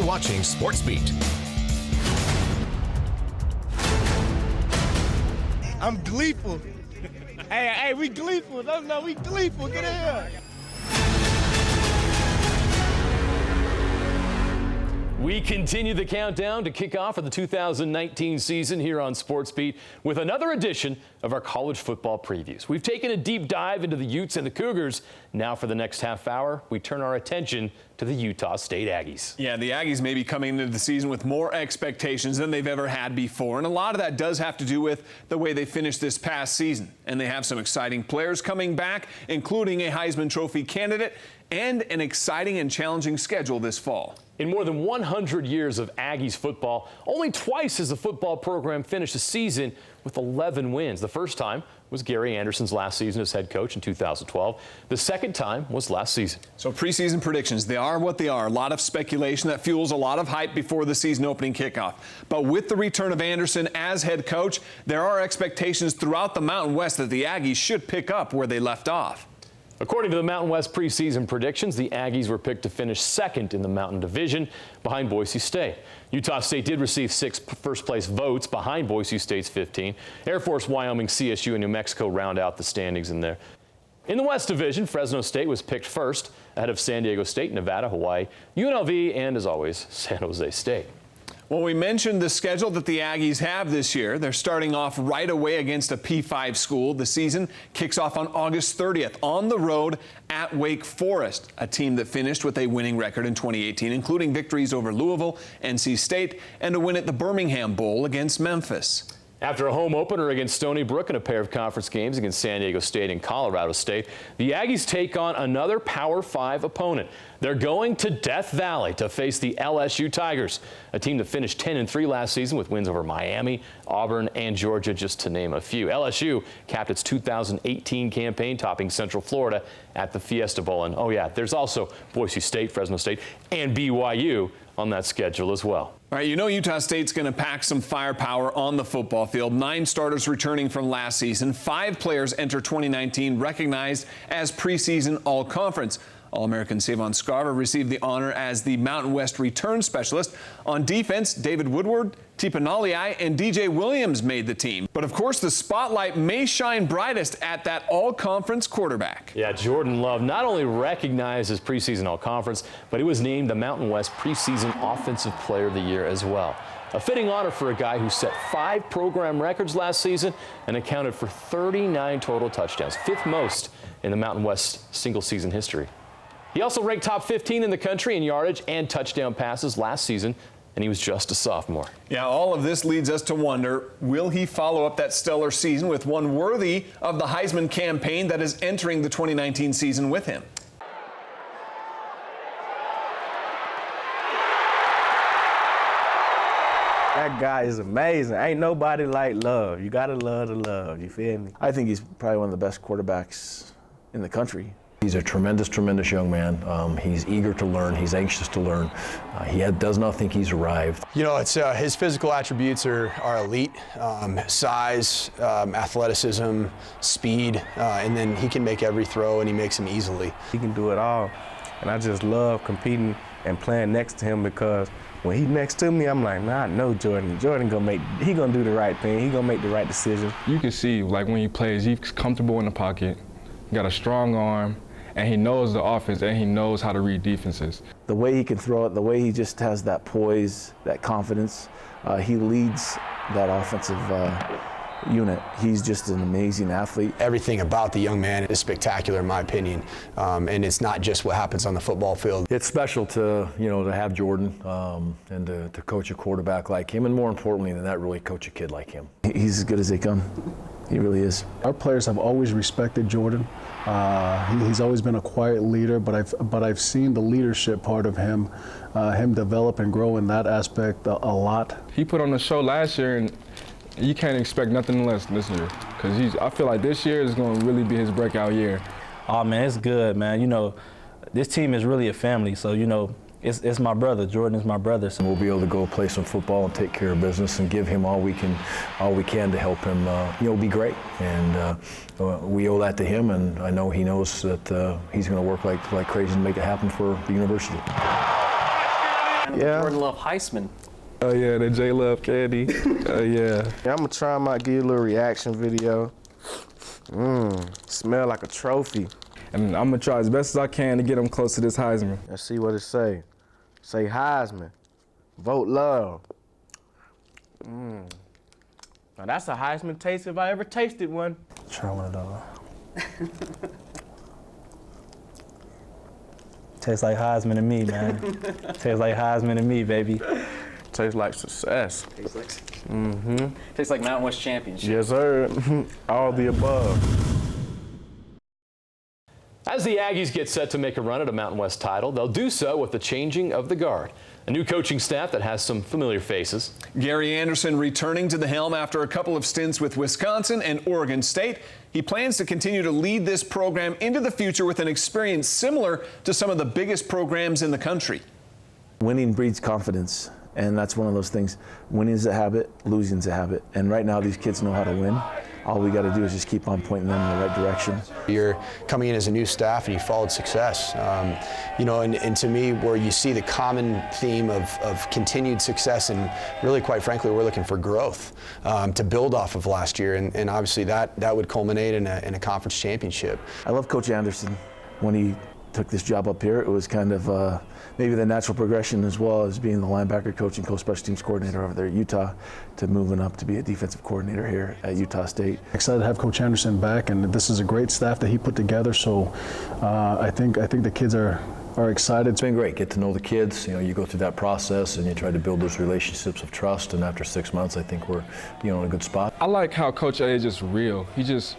You're watching Sports Beat. I'm gleeful. Hey, we gleeful. No, we gleeful. Get in here. We continue the countdown to kick off for the 2019 season here on Sports Beat with another edition of our college football previews. We've taken a deep dive into the Utes and the Cougars. Now for the next half hour, we turn our attention to the Utah State Aggies. Yeah, the Aggies may be coming into the season with more expectations than they've ever had before, and a lot of that does have to do with the way they finished this past season. And they have some exciting players coming back, including a Heisman Trophy candidate, and an exciting and challenging schedule this fall. In more than 100 years of Aggies football, only twice has the football program finished a season with 11 wins. The first time was Gary Anderson's last season as head coach in 2012. The second time was last season. So preseason predictions, they are what they are. A lot of speculation that fuels a lot of hype before the season opening kickoff. But with the return of Anderson as head coach, there are expectations throughout the Mountain West that the Aggies should pick up where they left off. According to the Mountain West preseason predictions, the Aggies were picked to finish second in the Mountain Division behind Boise State. Utah State did receive 6 first-place votes behind Boise State's 15. Air Force, Wyoming, CSU, and New Mexico round out the standings in there. In the West Division, Fresno State was picked first ahead of San Diego State, Nevada, Hawaii, UNLV, and, as always, San Jose State. Well, we mentioned the schedule that the Aggies have this year. They're starting off right away against a P5 school. The season kicks off on August 30th on the road at Wake Forest, a team that finished with a winning record in 2018, including victories over Louisville, NC State, and a win at the Birmingham Bowl against Memphis. After a home opener against Stony Brook and a pair of conference games against San Diego State and Colorado State, the Aggies take on another Power 5 opponent. They're going to Death Valley to face the LSU Tigers, a team that finished 10-3 last season with wins over Miami, Auburn, and Georgia, just to name a few. LSU capped its 2018 campaign, topping Central Florida at the Fiesta Bowl. And, oh yeah, there's also Boise State, Fresno State, and BYU on that schedule as well. All right, you know Utah State's going to pack some firepower on the football field. 9 starters returning from last season. 5 players enter 2019 recognized as preseason all-conference. All-American Savon Scarver received the honor as the Mountain West return specialist. On defense, David Woodward, Tipa Naliai, and DJ Williams made the team. But of course, the spotlight may shine brightest at that all-conference quarterback. Yeah, Jordan Love not only recognized as preseason all-conference, but he was named the Mountain West preseason offensive player of the year as well. A fitting honor for a guy who set 5 program records last season and accounted for 39 total touchdowns, 5th most in the Mountain West single-season history. He also ranked top 15 in the country in yardage and touchdown passes last season, and he was just a sophomore. Yeah, all of this leads us to wonder, will he follow up that stellar season with one worthy of the Heisman campaign that is entering the 2019 season with him? That guy is amazing. Ain't nobody like Love. You gotta love the Love, you feel me? I think he's probably one of the best quarterbacks in the country. He's a tremendous, tremendous young man. He's eager to learn. He's anxious to learn. He does not think he's arrived. You know, it's his physical attributes are elite. Size, athleticism, speed, and then he can make every throw, and he makes them easily. He can do it all, and I just love competing and playing next to him because when he's next to me, I'm like, nah, I know Jordan. Jordan he gonna do the right thing. He gonna make the right decision. You can see, like when he plays, he's comfortable in the pocket, got a strong arm, and he knows the offense, and he knows how to read defenses. The way he can throw it, the way he just has that poise, that confidence, he leads that offensive unit. He's just an amazing athlete. Everything about the young man is spectacular, in my opinion, and it's not just what happens on the football field. It's special to have Jordan and to coach a quarterback like him, and more importantly than that, really coach a kid like him. He's as good as they come. He really is. Our players have always respected Jordan. He's always been a quiet leader, but I've seen the leadership part of him develop and grow in that aspect a lot. He put on a show last year, and you can't expect nothing less this year, because I feel like this year is going to really be his breakout year. Oh man, it's good, man. You know, this team is really a family, so you know, it's my brother. Jordan is my brother. So we'll be able to go play some football and take care of business and give him all we can to help him, be great. And we owe that to him, and I know he knows that he's going to work like crazy to make it happen for the university. man with Jordan Love Heisman. Oh yeah, the J Love candy. Oh yeah. I'm gonna try him out, give you a little reaction video. Smell like a trophy. And I'm gonna try as best as I can to get him close to this Heisman. Let's see what it say. Say Heisman. Vote love. Now that's a Heisman taste if I ever tasted one. Try one of those. Tastes like Heisman to me, man. Tastes like Heisman to me, baby. Tastes like success. Tastes like, tastes like Mountain West Championship. Yes, sir. All the above. As the Aggies get set to make a run at a Mountain West title, they'll do so with the changing of the guard. A new coaching staff that has some familiar faces. Gary Anderson returning to the helm after a couple of stints with Wisconsin and Oregon State. He plans to continue to lead this program into the future with an experience similar to some of the biggest programs in the country. Winning breeds confidence, and that's one of those things. Winning is a habit, losing is a habit. And right now these kids know how to win. All we got to do is just keep on pointing them in the right direction. You're coming in as a new staff and you followed success. You know, and to me, where you see the common theme of continued success, and really, quite frankly, we're looking for growth to build off of last year, and obviously that would culminate in a conference championship. I love Coach Anderson. When he took this job up here, it was kind of maybe the natural progression, as well as being the linebacker coach and co-special teams coordinator over there at Utah, to moving up to be a defensive coordinator here at Utah State. Excited to have Coach Anderson back, and this is a great staff that he put together. So I think the kids are excited. It's been great. Get to know the kids. You know, you go through that process and you try to build those relationships of trust. And after 6 months, I think we're in a good spot. I like how Coach A is just real. He's just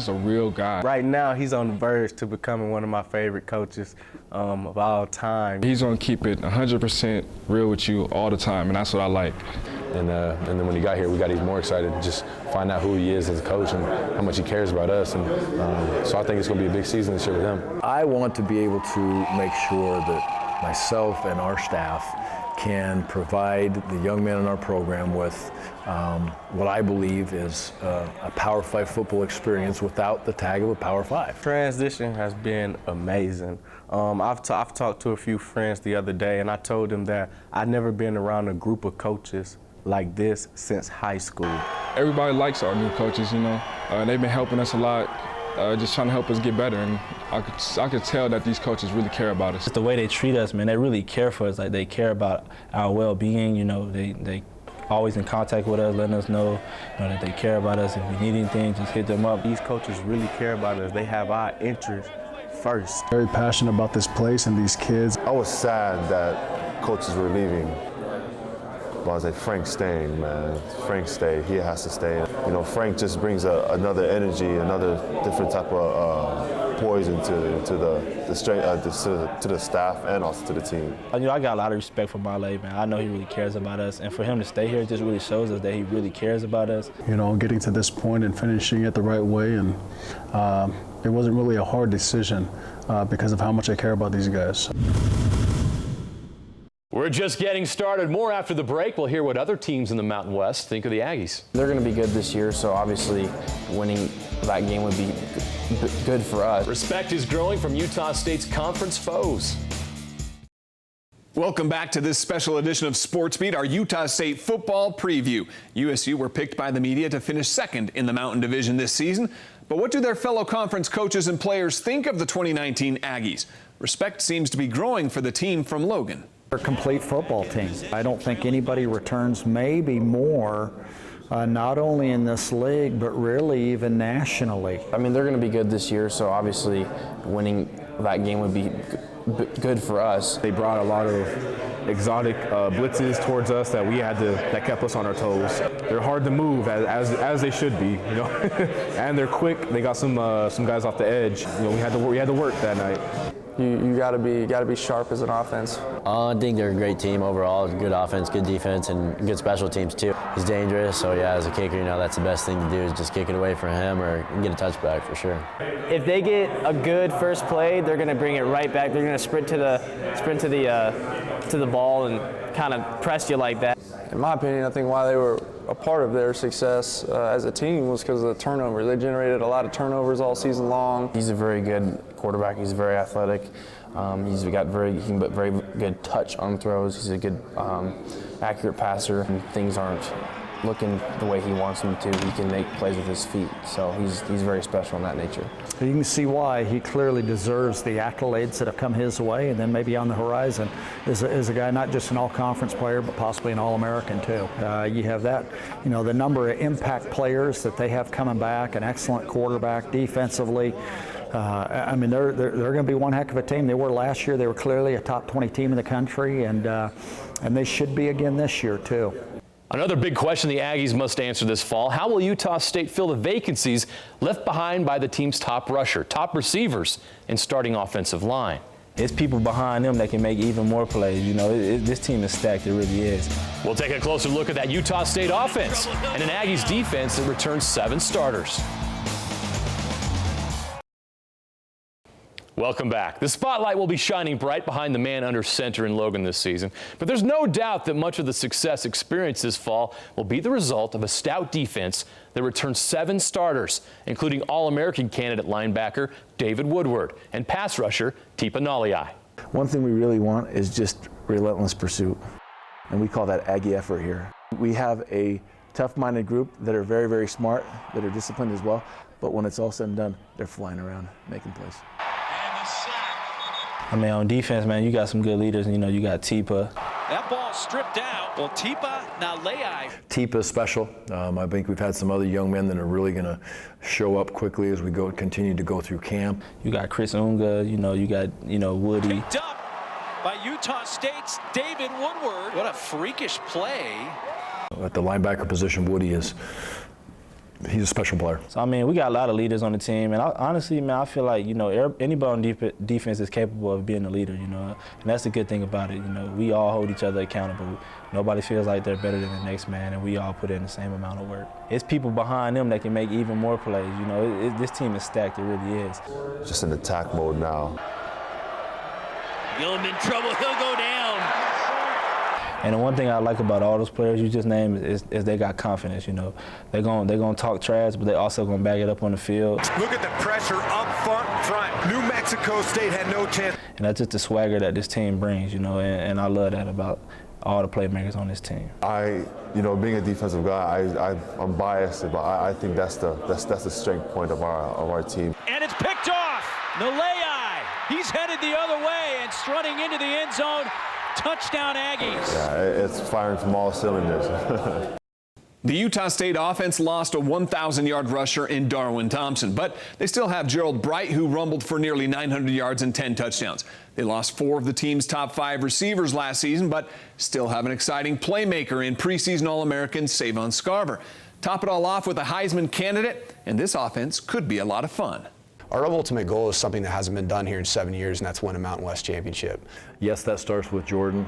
a real guy. Right now, he's on the verge to becoming one of my favorite coaches of all time. He's gonna keep it 100% real with you all the time, and that's what I like. And then when he got here, we got even more excited to just find out who he is as a coach and how much he cares about us. And so I think it's going to be a big season this year with him. I want to be able to make sure that myself and our staff can provide the young men in our program with what I believe is a Power 5 football experience without the tag of a Power 5. Transition has been amazing. I've talked to a few friends the other day, and I told them that I've never been around a group of coaches like this since high school. Everybody likes our new coaches, you know. They've been helping us a lot, just trying to help us get better, and I could tell that these coaches really care about us. Just the way they treat us, man, they really care for us. Like, they care about our well-being, you know. They always in contact with us, letting us know, that they care about us. If we need anything, just hit them up. These coaches really care about us. They have our interests first. Very passionate about this place and these kids. I was sad that coaches were leaving. But I was like, Frank's staying, man. Frank stayed. He has to stay. You know, Frank just brings another energy, another different type of poison to the strength, to the staff and also to the team. You know, I got a lot of respect for Marley, man. I know he really cares about us, and for him to stay here just really shows us that he really cares about us. You know, getting to this point and finishing it the right way, and it wasn't really a hard decision because of how much I care about these guys. We're just getting started. More after the break. We'll hear what other teams in the Mountain West think of the Aggies. They're going to be good this year, so obviously winning that game would be good for us. Respect is growing from Utah State's conference foes. Welcome back to this special edition of Sports Beat, our Utah State football preview. USU were picked by the media to finish second in the Mountain Division this season. But what do their fellow conference coaches and players think of the 2019 Aggies? Respect seems to be growing for the team from Logan. They're a complete football team. I don't think anybody returns maybe more, not only in this league, but really even nationally. I mean, they're going to be good this year, so obviously winning that game would be good for us. They brought a lot of exotic blitzes towards us that kept us on our toes. They're hard to move as they should be, you know, and they're quick. They got some guys off the edge. You know, we had to work that night. You gotta be sharp as an offense. I think they're a great team overall. Good offense, good defense, and good special teams too. He's dangerous, so yeah, as a kicker, you know, that's the best thing to do is just kick it away from him or get a touchback for sure. If they get a good first play, they're gonna bring it right back. They're gonna sprint to the ball and kind of press you like that. In my opinion, I think why they were a part of their success as a team was because of the turnovers. They generated a lot of turnovers all season long. He's a very good quarterback. He's very athletic. He can put very good touch on throws. He's a good, accurate passer. And things aren't looking the way he wants them to. He can make plays with his feet. So he's very special in that nature. You can see why he clearly deserves the accolades that have come his way, and then maybe on the horizon is a guy not just an all-conference player, but possibly an All-American too. You have that, the number of impact players that they have coming back, an excellent quarterback defensively. I mean, they're going to be one heck of a team. They were last year. They were clearly a top 20 team in the country, and they should be again this year too. Another big question the Aggies must answer this fall: how will Utah State fill the vacancies left behind by the team's top rusher, top receivers, and starting offensive line? It's people behind them that can make even more plays. This team is stacked. It really is. We'll take a closer look at that Utah State offense and an Aggies defense that returns 7 starters. Welcome back. The spotlight will be shining bright behind the man under center in Logan this season, but there's no doubt that much of the success experienced this fall will be the result of a stout defense that returns 7 starters, including All-American candidate linebacker David Woodward and pass rusher Tipa Naliai. One thing we really want is just relentless pursuit, and we call that Aggie effort here. We have a tough-minded group that are very, very smart, that are disciplined as well, but when it's all said and done, they're flying around making plays. I mean, on defense, man, you got some good leaders. You got Tipa. That ball stripped out. Well, Tipa Naliai. Tipa's special. I think we've had some other young men that are really going to show up quickly as we continue to go through camp. You got Chris Unga. You got Woody. Picked up by Utah State's David Woodward. What a freakish play. At the linebacker position, Woody he's a special player. So, I mean, we got a lot of leaders on the team, and honestly, man, I feel like, anybody on defense is capable of being a leader, and that's the good thing about it. We all hold each other accountable. Nobody feels like they're better than the next man, and we all put in the same amount of work. It's people behind them that can make even more plays. This team is stacked. It really is. Just in attack mode now. Gillum in trouble. He'll go down. And the one thing I like about all those players you just named is they got confidence. They're gonna talk trash, but they also gonna back it up on the field. Look at the pressure up front. New Mexico State had no chance. And that's just the swagger that this team brings, and I love that about all the playmakers on this team. Being a defensive guy, I'm biased, but I think that's the strength point of our team. And it's picked off. Naliai. He's headed the other way and strutting into the end zone. Touchdown Aggies. Yeah, it's firing from all cylinders. The Utah State offense lost a 1,000-yard rusher in Darwin Thompson, but they still have Gerald Bright, who rumbled for nearly 900 yards and 10 touchdowns. They lost 4 of the team's top 5 receivers last season, but still have an exciting playmaker in preseason All-American Savon Scarver. Top it all off with a Heisman candidate, and this offense could be a lot of fun. Our ultimate goal is something that hasn't been done here in 7 years, and that's win a Mountain West championship. Yes, that starts with Jordan.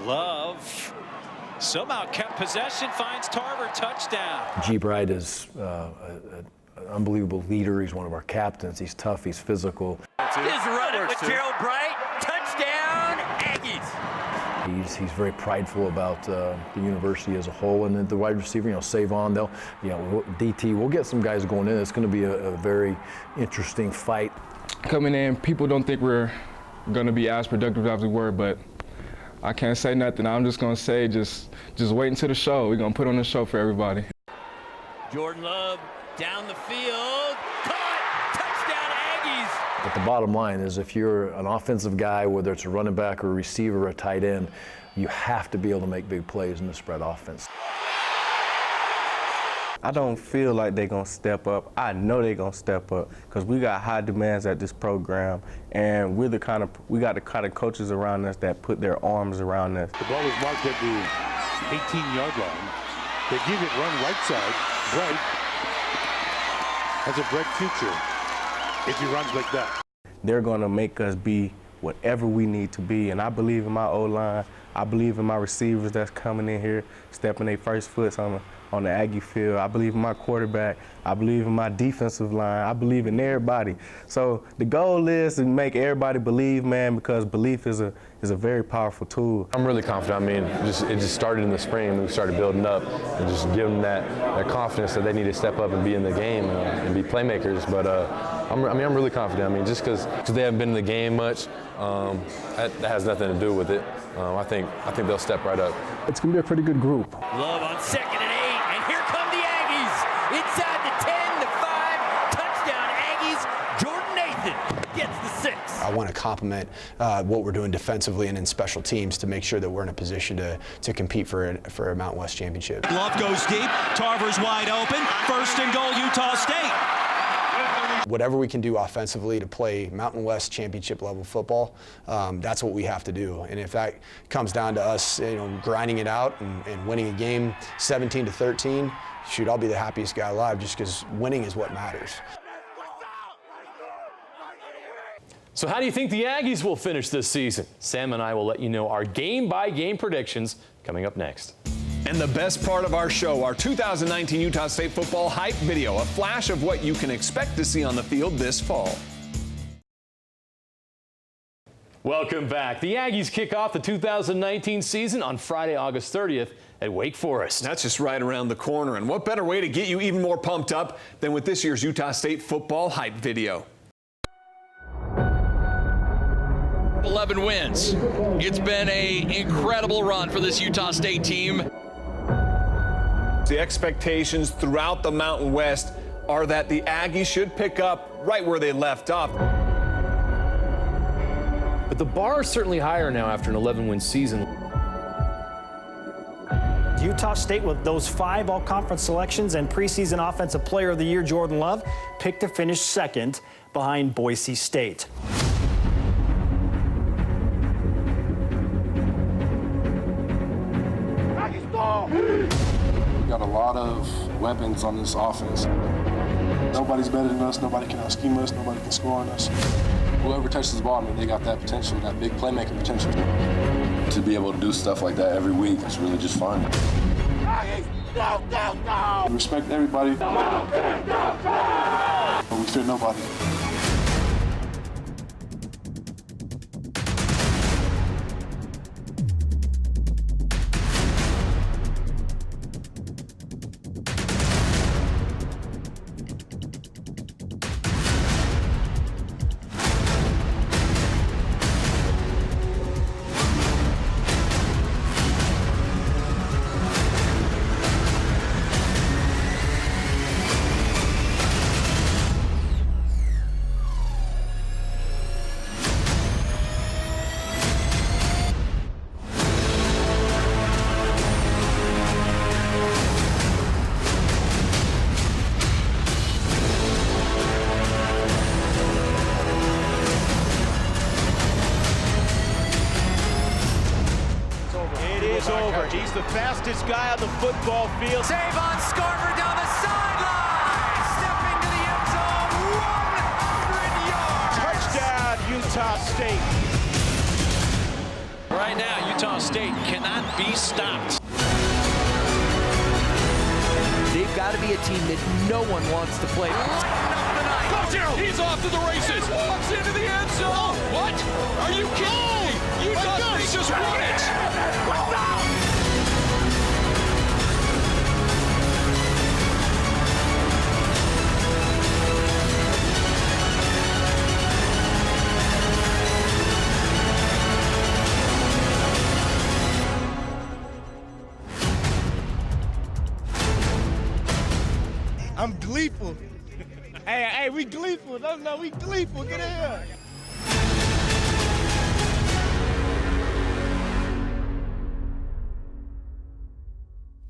Love somehow kept possession, finds Tarver, touchdown. G. Bright is an unbelievable leader. He's one of our captains. He's tough. He's physical. He's running with Gerald Bright. Touchdown, Aggies. He's very prideful about the university as a whole, and then the wide receiver, Savon, DT. We'll get some guys going in. It's going to be a very interesting fight. Coming in, people don't think we're going to be as productive as we were, but I can't say nothing. I'm just going to say, just wait until the show. We're going to put on the show for everybody. Jordan Love down the field. Caught! Touchdown, Aggies! But the bottom line is, if you're an offensive guy, whether it's a running back or a receiver or a tight end, you have to be able to make big plays in the spread offense. I don't feel like they're going to step up. I know they're going to step up because we got high demands at this program, and we got the kind of coaches around us that put their arms around us. The ball is marked at the 18-yard line. They give it run right side. Bright has a bright future if he runs like that. They're going to make us be whatever we need to be, and I believe in my O-line. I believe in my receivers that's coming in here, stepping their first foot on the Aggie field. I believe in my quarterback. I believe in my defensive line. I believe in everybody. So the goal is to make everybody believe, man, because belief is a very powerful tool. I'm really confident. I mean, it just started in the spring. We started building up and just give them that confidence that they need to step up and be in the game and be playmakers. But I'm really confident. I mean, just because they haven't been in the game much, that has nothing to do with it. I think they'll step right up. It's going to be a pretty good group. Love on 2nd and 8, and here come the Aggies. Inside the 10, the 5, touchdown Aggies. Jordan Nathan gets the 6. I want to compliment what we're doing defensively and in special teams to make sure that we're in a position to compete for a Mountain West championship. Love goes deep. Tarver's wide open. 1st and goal, Utah State. Whatever we can do offensively to play Mountain West championship level football, that's what we have to do. And if that comes down to us, grinding it out and winning a game 17-13, shoot, I'll be the happiest guy alive just because winning is what matters. So how do you think the Aggies will finish this season? Sam and I will let you know our game-by-game predictions coming up next. And the best part of our show, our 2019 Utah State football hype video, a flash of what you can expect to see on the field this fall. Welcome back. The Aggies kick off the 2019 season on Friday, August 30th at Wake Forest. That's just right around the corner. And what better way to get you even more pumped up than with this year's Utah State football hype video. 11 wins. It's been an incredible run for this Utah State team. The expectations throughout the Mountain West are that the Aggies should pick up right where they left off. But the bar is certainly higher now after an 11-win season. Utah State, with those 5 all-conference selections and preseason Offensive Player of the Year Jordan Love, picked to finish 2nd behind Boise State. Got a lot of weapons on this offense. Nobody's better than us. Nobody can out-scheme us. Nobody can score on us. Whoever touches the ball, I mean, they got that potential, that big playmaking potential. To be able to do stuff like that every week is really just fun. We respect everybody, but we fear nobody. He's the fastest guy on the football field. Save on Scarver down the sideline. Stepping to the end zone. 100 yards. Touchdown, Utah State. Right now, Utah State cannot be stopped. They've got to be a team that no one wants to play. He's off to the races. Walks into the end zone. What? Are you kidding me? Utah State just won it. I'm gleeful. Hey, we gleeful. No, we gleeful. Get in here.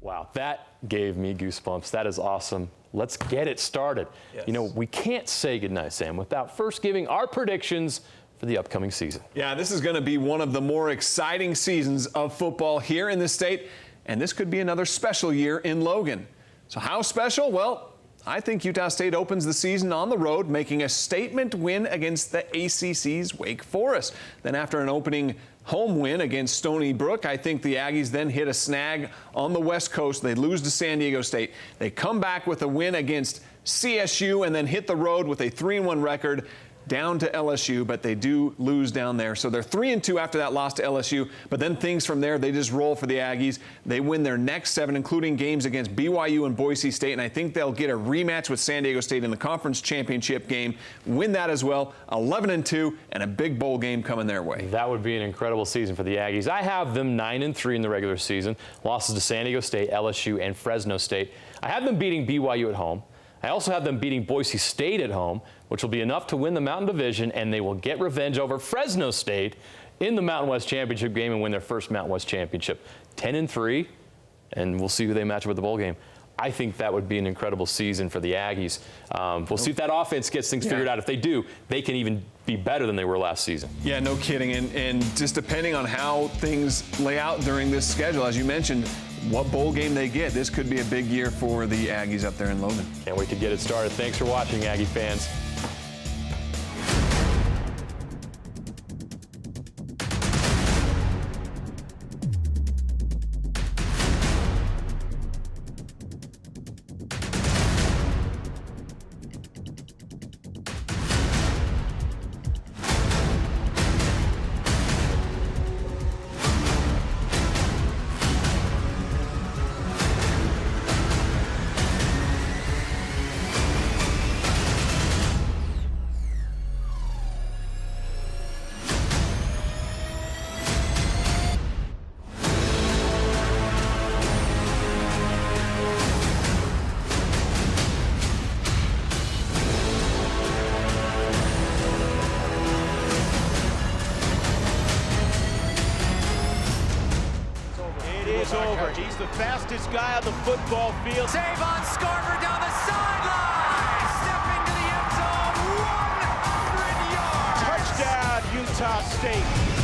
Wow, that gave me goosebumps. That is awesome. Let's get it started. Yes. You know, we can't say goodnight, Sam, without first giving our predictions for the upcoming season. Yeah, this is going to be one of the more exciting seasons of football here in the state, and this could be another special year in Logan. So how special? Well, I think Utah State opens the season on the road, making a statement win against the ACC's Wake Forest. Then after an opening home win against Stony Brook, I think the Aggies then hit a snag on the West Coast. They lose to San Diego State. They come back with a win against CSU and then hit the road with a 3-1 record down to LSU, but they do lose down there. So they're 3-2 after that loss to LSU, but then things from there, they just roll for the Aggies. They win their next 7, including games against BYU and Boise State, and I think they'll get a rematch with San Diego State in the conference championship game, win that as well, 11-2, and a big bowl game coming their way. That would be an incredible season for the Aggies. I have them 9-3 in the regular season, losses to San Diego State, LSU, and Fresno State. I have them beating BYU at home. I also have them beating Boise State at home, which will be enough to win the Mountain Division, and they will get revenge over Fresno State in the Mountain West Championship game and win their first Mountain West Championship. 10-3, and we'll see who they match up with the bowl game. I think that would be an incredible season for the Aggies. We'll see if that offense gets things figured out. If they do, they can even be better than they were last season. Yeah, no kidding. And just depending on how things lay out during this schedule, as you mentioned, what bowl game they get, this could be a big year for the Aggies up there in Logan. Can't wait to get it started. Thanks for watching, Aggie fans. Over. He's the fastest guy on the football field. Save on Scarver down the sideline. Stepping to the end zone. 100 yards. Touchdown, Utah State.